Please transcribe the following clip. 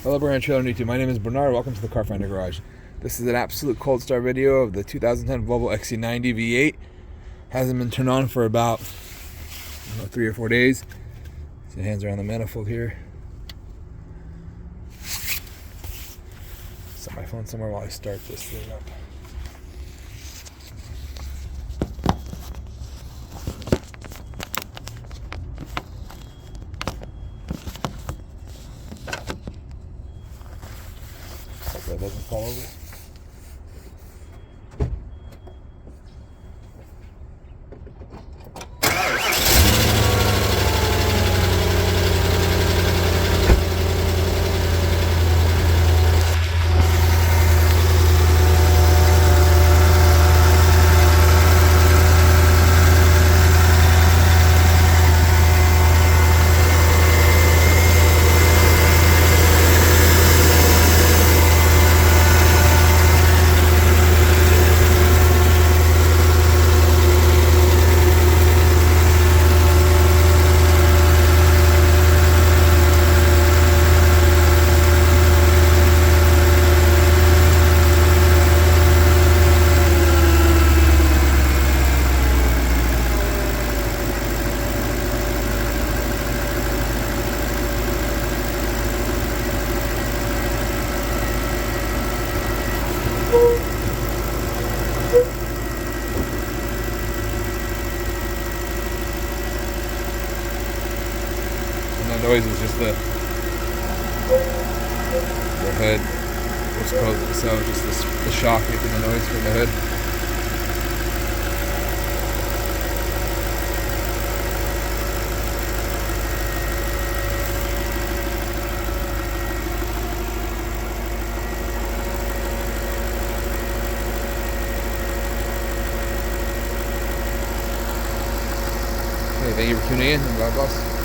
Hello, Brand Trailer YouTube. My name is Bernard. Welcome to the Car Finder Garage. This is an absolute cold start video of the 2010 Volvo XC90 V8. Hasn't been turned on for about 3 or 4 days. So hands are on the manifold here. Set my phone somewhere while I start this thing up. Hope that doesn't fall over. The noise is just the hood, which causes it, so just the shock making the noise from the hood. Okay, thank you for tuning in, and God bless.